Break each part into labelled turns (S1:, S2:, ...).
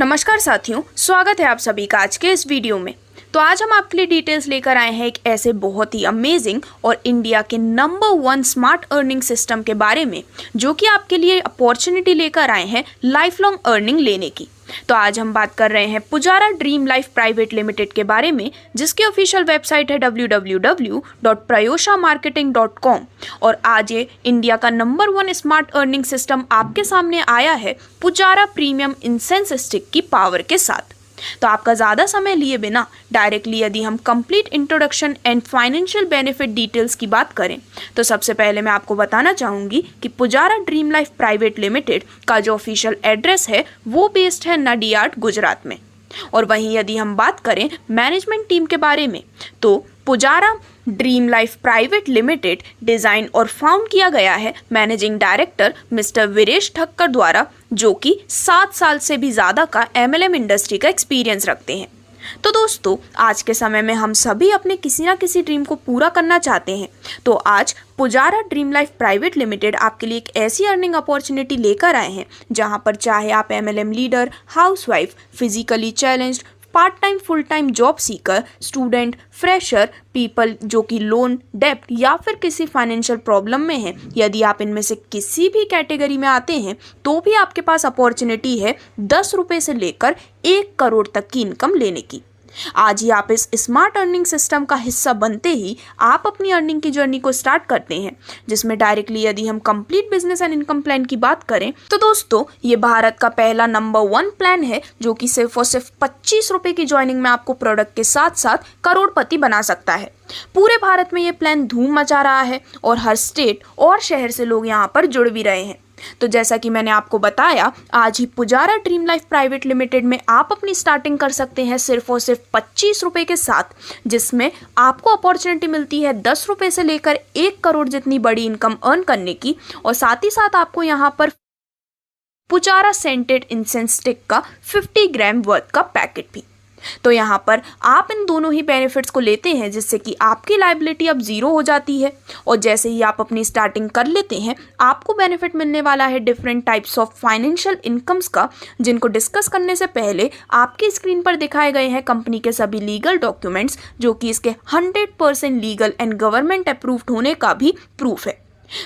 S1: नमस्कार साथियों, स्वागत है आप सभी का आज के इस वीडियो में। तो आज हम आपके लिए डिटेल्स लेकर आए हैं एक ऐसे बहुत ही अमेजिंग और इंडिया के नंबर 1 स्मार्ट अर्निंग सिस्टम के बारे में, जो कि आपके लिए अपॉर्चुनिटी लेकर आए हैं लाइफ लॉन्ग अर्निंग लेने की। तो आज हम बात कर रहे हैं Pujara dream life private limited के बारे में, जिसकी ऑफिशियल वेबसाइट है www.prayoshamarketing.com। और आज ये इंडिया का नंबर 1 स्मार्ट अर्निंग सिस्टम आपके सामने आया है पुजारा प्रीमियम इंसेंस स्टिक की पावर के साथ। तो आपका ज़्यादा समय लिए बिना डायरेक्टली यदि हम complete introduction and financial benefit details की बात करें, तो सबसे पहले मैं आपको बताना चाहूँगी कि Pujara dream life private limited का जो ऑफिशियल एड्रेस है वो बेस्ड है नडियाड, गुजरात में। और वहीं यदि हम बात करें मैनेजमेंट टीम के बारे में, तो Pujara dream life private limited design और फाउंड किया गया है managing director mister Viresh Thakkar द्वारा, जो कि 7 साल से भी ज़्यादा का MLM इंडस्ट्री का एक्सपीरियंस रखते हैं। तो दोस्तों, आज के समय में हम सभी अपने किसी ना किसी ड्रीम को पूरा करना चाहते हैं। तो आज Pujara dream life private limited आपके लिए एक ऐसी अर्निंग अपॉर्चुनिटी लेकर आए हैं, जहां पर चाहे आप MLM leader, housewife, physically challenged, part time full time job seeker, student, fresher, people जो कि लोन, डेप्ट या फिर किसी फाइनेंशियल प्रॉब्लम में हैं, यदि आप इनमें से किसी भी कैटेगरी में आते हैं, तो भी आपके पास अपॉर्चुनिटी है 10 रुपये से लेकर 1 करोड़ तक की इनकम लेने की। आज ही आप इस स्मार्ट अर्निंग सिस्टम का हिस्सा बनते ही आप अपनी अर्निंग की जर्नी को स्टार्ट करते हैं, जिसमें डायरेक्टली यदि हम complete business and income plan की बात करें, तो दोस्तों ये भारत का पहला नंबर 1 प्लान है, जो कि सिर्फ और सिर्फ 25 रुपये की ज्वाइनिंग में आपको प्रोडक्ट के साथ साथ करोड़पति बना सकता है। पूरे भारत में ये प्लान धूम मचा रहा है और हर स्टेट और शहर से लोग यहाँ पर जुड़ भी रहे हैं। तो जैसा कि मैंने आपको बताया, आज ही Pujara dream life private limited में आप अपनी स्टार्टिंग कर सकते हैं सिर्फ और सिर्फ 25 रुपये के साथ, जिसमें आपको अपॉर्चुनिटी मिलती है 10 रुपये से लेकर 1 करोड़ जितनी बड़ी इनकम अर्न करने की। और साथ ही साथ आपको यहाँ पर पुजारा सेंटेड इंसेंस स्टिक का 50 ग्राम वर्थ का पैकेट भी। तो यहाँ पर आप इन दोनों ही बेनिफिट्स को लेते हैं, जिससे कि आपकी लायबिलिटी अब 0 हो जाती है। और जैसे ही आप अपनी स्टार्टिंग कर लेते हैं, आपको बेनिफिट मिलने वाला है different types of financial incomes का, जिनको डिस्कस करने से पहले आपकी स्क्रीन पर दिखाए गए हैं कंपनी के सभी लीगल डॉक्यूमेंट्स, जो कि इसके 100% लीगल एंड गवर्नमेंट अप्रूव्ड होने का भी प्रूफ है।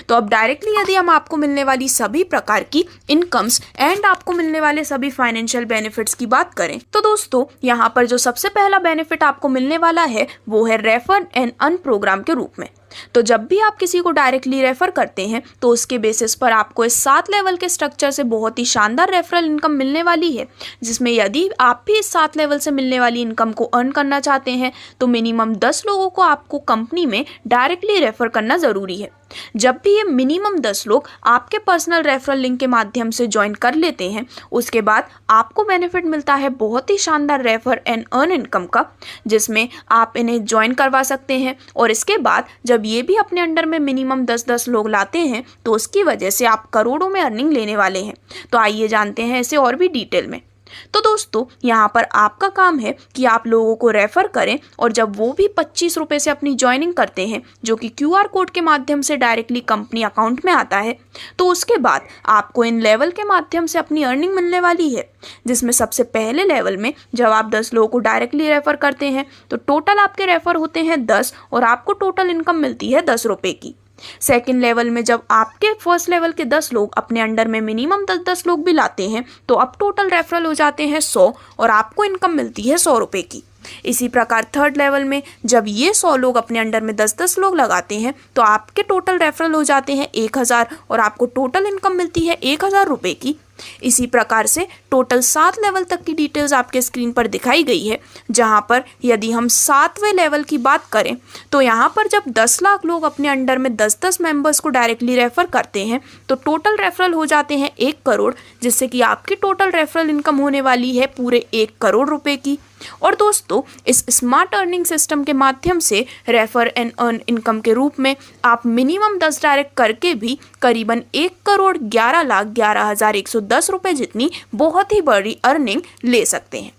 S1: तो अब डायरेक्टली यदि हम आपको मिलने वाली सभी प्रकार की इनकम्स एंड आपको मिलने वाले सभी फाइनेंशियल बेनिफिट्स की बात करें, तो दोस्तों यहाँ पर जो सबसे पहला बेनिफिट आपको मिलने वाला है वो है रेफर एंड अर्न प्रोग्राम के रूप में। तो जब भी आप किसी को डायरेक्टली रेफर करते हैं, तो उसके बेसिस पर आपको इस 7 लेवल के स्ट्रक्चर से बहुत ही शानदार रेफरल इनकम मिलने वाली है, जिसमें यदि आप भी इस 7 लेवल से मिलने वाली इनकम को अर्न करना चाहते हैं, तो मिनिमम 10 लोगों को आपको कंपनी में डायरेक्टली रेफर करना ज़रूरी है। जब भी ये मिनिमम 10 लोग आपके पर्सनल रेफरल लिंक के माध्यम से ज्वाइन कर लेते हैं, उसके बाद आपको बेनिफिट मिलता है बहुत ही शानदार रेफर एंड अर्न इनकम का, जिसमें आप इन्हें ज्वाइन करवा सकते हैं। और इसके बाद जब ये भी अपने अंडर में मिनिमम 10-10 लोग लाते हैं, तो उसकी वजह से आप करोड़ों में अर्निंग लेने वाले हैं। तो आइए जानते हैं इसे और भी डिटेल में। तो दोस्तों, यहाँ पर आपका काम है कि आप लोगों को रेफर करें, और जब वो भी 25 रुपये से अपनी ज्वाइनिंग करते हैं, जो कि QR कोड के माध्यम से डायरेक्टली कंपनी अकाउंट में आता है, तो उसके बाद आपको इन लेवल के माध्यम से अपनी अर्निंग मिलने वाली है, जिसमें सबसे पहले लेवल में जब आप 10 लोगों को डायरेक्टली रेफर करते हैं, तो टोटल आपके रेफर होते हैं 10 और आपको टोटल इनकम मिलती है 10 रुपये की। सेकेंड लेवल में जब आपके फर्स्ट लेवल के 10 लोग अपने अंडर में मिनिमम 10-10 लोग भी लाते हैं, तो अब टोटल रेफरल हो जाते हैं 100 और आपको इनकम मिलती है 100 रुपये की। इसी प्रकार थर्ड लेवल में जब ये 100 लोग अपने अंडर में 10-10 लोग लगाते हैं, तो आपके टोटल रेफरल हो जाते हैं 1000 और आपको टोटल इनकम मिलती है 1000 रुपये की। इसी प्रकार से टोटल 7 लेवल तक की डिटेल्स आपके स्क्रीन पर दिखाई गई है, जहां पर यदि हम 7वें लेवल की बात करें, तो यहां पर जब 10 लाख लोग अपने अंडर में 10-10 मेंबर्स को डायरेक्टली रेफर करते हैं, तो टोटल रेफरल हो जाते हैं 1 करोड़, जिससे कि आपकी टोटल रेफरल इनकम होने वाली है पूरे 1 करोड़ रुपए की। और दोस्तों, इस स्मार्ट अर्निंग सिस्टम के माध्यम से रेफर एंड अर्न इनकम के रूप में आप मिनिमम 10 डायरेक्ट करके भी करीबन 1,11,11,110 रुपये जितनी बहुत ही बड़ी अर्निंग ले सकते हैं।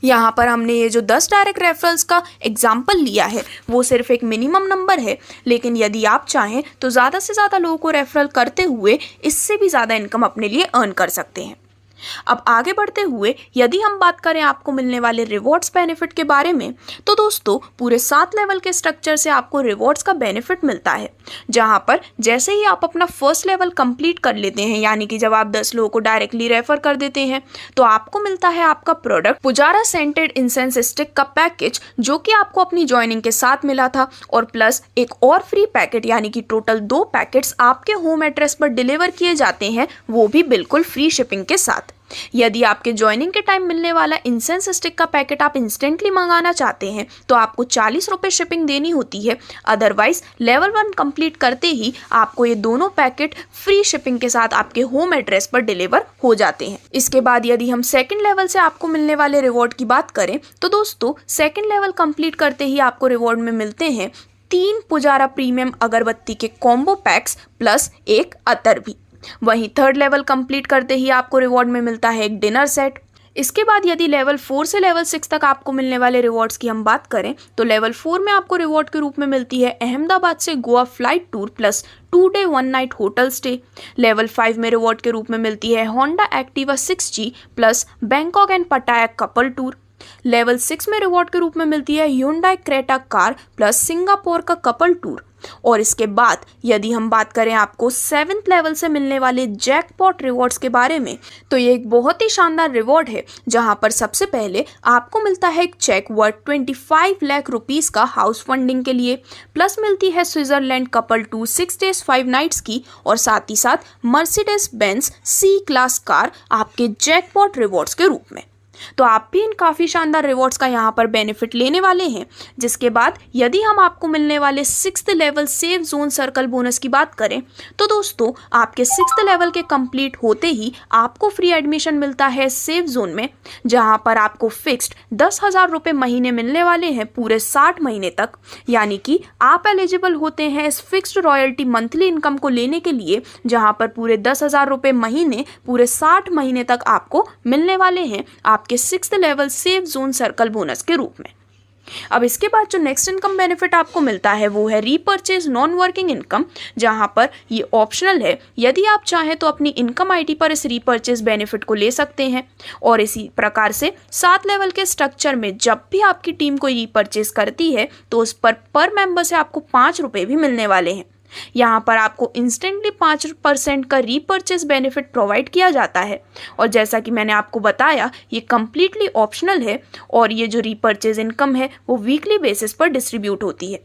S1: यहाँ पर हमने ये जो 10 डायरेक्ट रेफरल्स का एग्जाम्पल लिया है, वो सिर्फ एक मिनिमम नंबर है, लेकिन यदि आप चाहें तो ज़्यादा से ज़्यादा लोगों को रेफरल करते हुए इससे भी ज़्यादा इनकम अपने लिए अर्न कर सकते हैं। अब आगे बढ़ते हुए यदि हम बात करें आपको मिलने वाले रिवॉर्ड्स बेनिफिट के बारे में, तो दोस्तों पूरे 7 लेवल के स्ट्रक्चर से आपको रिवॉर्ड्स का बेनिफिट मिलता है, जहां पर जैसे ही आप अपना फर्स्ट लेवल कंप्लीट कर लेते हैं, यानी कि जब आप 10 लोगों को डायरेक्टली रेफर कर देते हैं, तो आपको मिलता है आपका product Pujara scented incense stick का पैकेज, जो कि आपको अपनी ज्वाइनिंग के साथ मिला था, और प्लस एक और फ्री पैकेट, यानी कि टोटल 2 पैकेट्स आपके होम एड्रेस पर डिलीवर किए जाते हैं, वो भी बिल्कुल फ्री शिपिंग के साथ। यदि आपके ज्वाइनिंग के टाइम मिलने वाला इंसेंस स्टिक का पैकेट आप इंस्टेंटली मंगाना चाहते हैं, तो आपको 40 रुपये शिपिंग देनी होती है। अदरवाइज लेवल 1 कंप्लीट करते ही आपको ये दोनों पैकेट फ्री शिपिंग के साथ आपके होम एड्रेस पर डिलीवर हो जाते हैं। इसके बाद यदि हम सेकंड लेवल से आपको मिलने वाले रिवॉर्ड की बात करें, तो दोस्तों सेकंड लेवल कंप्लीट करते ही आपको रिवॉर्ड में मिलते हैं 3 पुजारा प्रीमियम अगरबत्ती के कॉम्बो पैक्स प्लस एक अतर भी। वहीं थर्ड लेवल कंप्लीट करते ही आपको रिवॉर्ड में मिलता है एक डिनर सेट। इसके बाद यदि लेवल 4 से लेवल 6 तक आपको मिलने वाले रिवॉर्ड्स की हम बात करें, तो लेवल 4 में आपको रिवॉर्ड के रूप में मिलती है अहमदाबाद से Goa flight tour plus 2 day 1 night hotel stay. Level 5 में रिवॉर्ड के रूप में मिलती है Honda Activa 6G plus Bangkok and पटाया कपल टूर। लेवल 6 में रिवॉर्ड के रूप में मिलती है Hyundai Creta car plus Singapore का कपल टूर। और इसके बाद यदि हम बात करें आपको 7th लेवल से मिलने वाले जैकपॉट रिवॉर्ड्स के बारे में, तो ये एक बहुत ही शानदार रिवॉर्ड है, जहां पर सबसे पहले आपको मिलता है एक चेक वर्थ 25 लाख रुपीस का हाउस फंडिंग के लिए, प्लस मिलती है Switzerland couple tour 6 days 5 nights की, और साथ ही साथ Mercedes Benz C class car आपके जैकपॉट रिवॉर्ड्स के रूप में। तो आप भी इन काफ़ी शानदार रिवॉर्ड्स का यहाँ पर बेनिफिट लेने वाले हैं। जिसके बाद यदि हम आपको मिलने वाले 6th level safe zone circle bonus की बात करें, तो दोस्तों आपके 6th लेवल के कंप्लीट होते ही आपको फ्री एडमिशन मिलता है सेफ जोन में, जहाँ पर आपको फिक्स्ड 10,000 रुपये महीने मिलने वाले हैं पूरे 60 महीने तक। यानी कि आप एलिजिबल होते हैं इस फिक्स्ड रॉयल्टी मंथली इनकम को लेने के लिए, जहाँ पर पूरे 10,000 रुपये महीने पूरे 60 महीने तक आपको मिलने वाले हैं आपके 6th level safe zone circle bonus के रूप में। अब इसके बाद जो नेक्स्ट इनकम बेनिफिट आपको मिलता है वो है रीपर्चेज नॉन वर्किंग इनकम, जहां पर ये ऑप्शनल है। यदि आप चाहें तो अपनी इनकम आईडी पर इस रीपर्चेज बेनिफिट को ले सकते हैं। और इसी प्रकार से 7 लेवल के स्ट्रक्चर में जब भी आपकी टीम कोई रीपर्चेज करती है, तो उस पर मेंबर से आपको 5 रुपये भी मिलने वाले हैं। यहाँ पर आपको इंस्टेंटली 5% का रीपर्चेस बेनिफिट प्रोवाइड किया जाता है। और जैसा कि मैंने आपको बताया, ये कम्प्लीटली ऑप्शनल है, और ये जो रीपर्चेस इनकम है वो वीकली बेसिस पर डिस्ट्रीब्यूट होती है।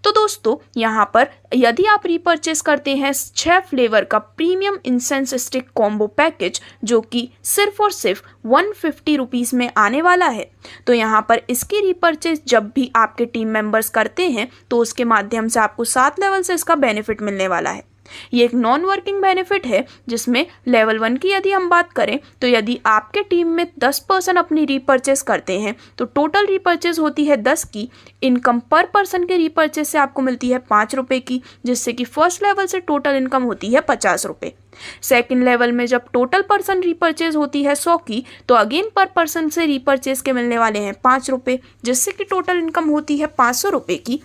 S1: तो दोस्तों यहाँ पर यदि आप रीपर्चेस करते हैं 6 फ्लेवर का premium incense stick combo package, जो कि सिर्फ और सिर्फ 150 रुपीज़ में आने वाला है, तो यहाँ पर इसकी रीपर्चेस जब भी आपके टीम मेंबर्स करते हैं, तो उसके माध्यम से आपको 7 लेवल से इसका बेनिफिट मिलने वाला है। ये एक नॉन वर्किंग बेनिफिट है, जिसमें लेवल 1 की यदि हम बात करें, तो यदि आपके टीम में 10% अपनी रीपर्चेस करते हैं, तो टोटल रीपर्चेस होती है 10 की। इनकम पर पर्सन के रीपर्चेस से आपको मिलती है 5 रुपये की, जिससे कि फर्स्ट लेवल से टोटल इनकम होती है 50 रुपये। सेकेंड लेवल में जब टोटल पर्सन रीपर्चेज होती है 100 की, तो अगेन पर पर्सन से रीपर्चेज के मिलने वाले हैं 5 रुपये, जिससे कि टोटल इनकम होती है 500 रुपये की।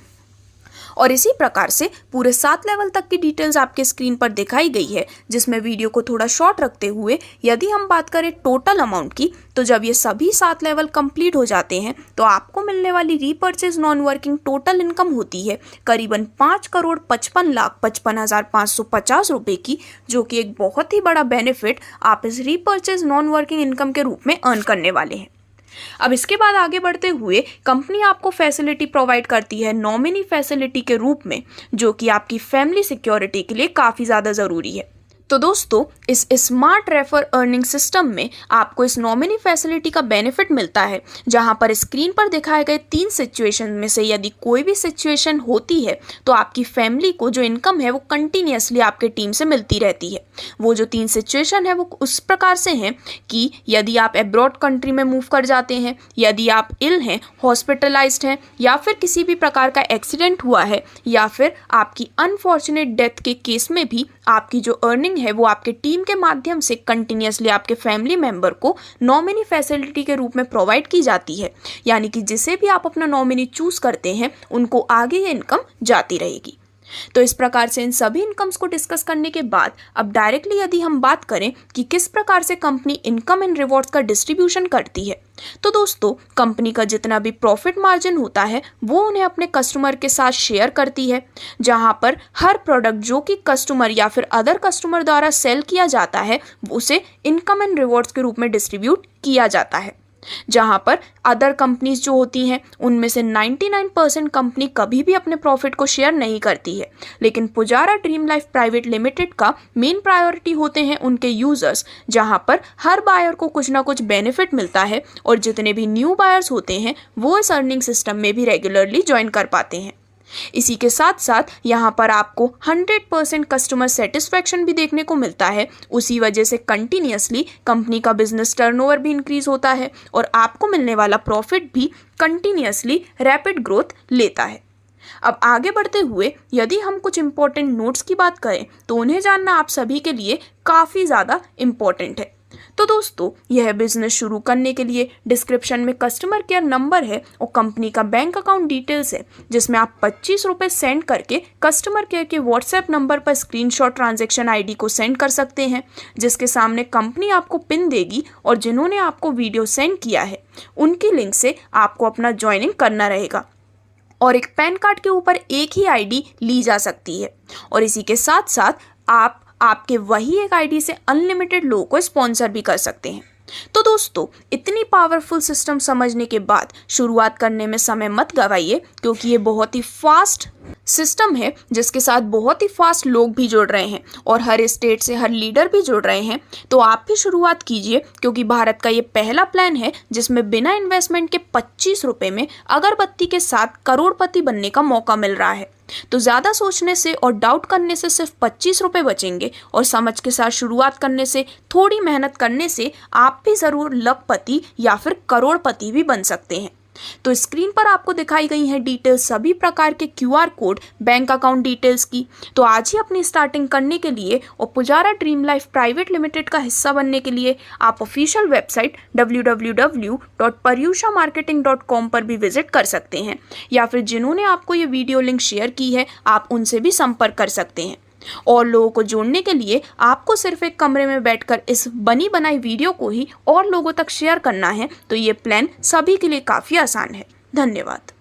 S1: और इसी प्रकार से पूरे 7 लेवल तक की डिटेल्स आपके स्क्रीन पर दिखाई गई है, जिसमें वीडियो को थोड़ा शॉर्ट रखते हुए यदि हम बात करें टोटल अमाउंट की, तो जब ये सभी 7 लेवल कंप्लीट हो जाते हैं, तो आपको मिलने वाली repurchase non working total income होती है करीबन 5,55,55,550 रुपये की, जो कि एक बहुत ही बड़ा बेनिफिट आप इस रीपर्चेज नॉन वर्किंग इनकम के रूप में अर्न करने वाले हैं। अब इसके बाद आगे बढ़ते हुए कंपनी आपको फैसिलिटी प्रोवाइड करती है नॉमिनी फैसिलिटी के रूप में, जो कि आपकी फैमिली सिक्योरिटी के लिए काफ़ी ज़्यादा ज़रूरी है। तो दोस्तों इस स्मार्ट रेफर अर्निंग सिस्टम में आपको इस नॉमिनी फैसिलिटी का बेनिफिट मिलता है, जहां पर स्क्रीन पर दिखाए गए 3 सिचुएशन में से यदि कोई भी सिचुएशन होती है, तो आपकी फैमिली को जो इनकम है वो कंटिन्यूसली आपके टीम से मिलती रहती है। वो जो 3 सिचुएशन है वो उस प्रकार से हैं कि यदि आप अब्रॉड कंट्री में मूव कर जाते हैं, यदि आप इल हैं, हॉस्पिटलाइज्ड हैं, या फिर किसी भी प्रकार का एक्सीडेंट हुआ है, या फिर आपकी अनफॉर्चुनेट डेथ के केस में भी आपकी जो अर्निंग है वो आपके टीम के माध्यम से कंटिन्यूसली आपके फैमिली मेंबर को नॉमिनी फैसिलिटी के रूप में प्रोवाइड की जाती है। यानी कि जिसे भी आप अपना नॉमिनी चूज करते हैं, उनको आगे ये इनकम जाती रहेगी। तो इस प्रकार से इन सभी इनकम्स को डिस्कस करने के बाद अब डायरेक्टली यदि हम बात करें कि किस प्रकार से कंपनी इनकम एंड रिवॉर्ड्स का डिस्ट्रीब्यूशन करती है, तो दोस्तों कंपनी का जितना भी प्रॉफिट मार्जिन होता है वो उन्हें अपने कस्टमर के साथ शेयर करती है, जहां पर हर प्रोडक्ट जो कि कस्टमर या फिर अदर कस्टमर द्वारा सेल किया जाता है उसे इनकम एंड रिवॉर्ड्स के रूप में डिस्ट्रीब्यूट किया जाता है। जहां पर अदर कंपनीज जो होती हैं उनमें से 99% कंपनी कभी भी अपने प्रॉफिट को शेयर नहीं करती है, लेकिन Pujara dream life private limited का मेन प्रायोरिटी होते हैं उनके यूजर्स, जहां पर हर बायर को कुछ ना कुछ बेनिफिट मिलता है और जितने भी न्यू बायर्स होते हैं वो इस अर्निंग सिस्टम में भी रेगुलरली ज्वाइन कर पाते हैं। इसी के साथ साथ यहाँ पर आपको 100% कस्टमर सेटिस्फैक्शन भी देखने को मिलता है। उसी वजह से कंटिन्यूअसली कंपनी का बिजनेस टर्नओवर भी इंक्रीज होता है और आपको मिलने वाला प्रॉफिट भी कंटिन्यूअसली रैपिड ग्रोथ लेता है। अब आगे बढ़ते हुए यदि हम कुछ इंपॉर्टेंट नोट्स की बात करें तो उन्हें जानना आप सभी के लिए काफ़ी ज़्यादा इम्पॉर्टेंट है। तो दोस्तों यह बिजनेस शुरू करने के लिए डिस्क्रिप्शन में कस्टमर केयर नंबर है और कंपनी का बैंक अकाउंट डिटेल्स है, जिसमें आप 25 रुपये सेंड करके कस्टमर केयर के व्हाट्सएप नंबर पर स्क्रीनशॉट ट्रांजैक्शन आईडी को सेंड कर सकते हैं, जिसके सामने कंपनी आपको पिन देगी और जिन्होंने आपको वीडियो सेंड किया है उनकी लिंक से आपको अपना ज्वाइनिंग करना रहेगा और एक पैन कार्ड के ऊपर एक ही आईडी ली जा सकती है। और इसी के साथ साथ आप आपके वही एक आईडी से अनलिमिटेड लोगों को स्पॉन्सर भी कर सकते हैं। तो दोस्तों इतनी पावरफुल सिस्टम समझने के बाद शुरुआत करने में समय मत गवाइए, क्योंकि ये बहुत ही फास्ट सिस्टम है जिसके साथ बहुत ही फास्ट लोग भी जुड़ रहे हैं और हर स्टेट से हर लीडर भी जुड़ रहे हैं। तो आप भी शुरुआत कीजिए, क्योंकि भारत का ये पहला प्लान है जिसमें बिना इन्वेस्टमेंट के 25 रुपये में अगरबत्ती के साथ करोड़पति बनने का मौका मिल रहा है। तो ज़्यादा सोचने से और डाउट करने से सिर्फ 25 रुपये बचेंगे और समझ के साथ शुरुआत करने से, थोड़ी मेहनत करने से आप भी ज़रूर लखपति या फिर करोड़पति भी बन सकते हैं। तो स्क्रीन पर आपको दिखाई गई हैं डिटेल्स सभी प्रकार के QR code bank account details की। तो आज ही अपनी स्टार्टिंग करने के लिए और Pujara dream life private limited का हिस्सा बनने के लिए आप ऑफिशियल वेबसाइट www.paryushamarketing.com पर भी विजिट कर सकते हैं, या फिर जिन्होंने आपको ये वीडियो लिंक शेयर की है आप उनसे भी संपर्क कर सकते हैं। और लोगों को जोड़ने के लिए आपको सिर्फ एक कमरे में बैठकर इस बनी बनाई वीडियो को ही और लोगों तक शेयर करना है। तो ये प्लान सभी के लिए काफ़ी आसान है। धन्यवाद।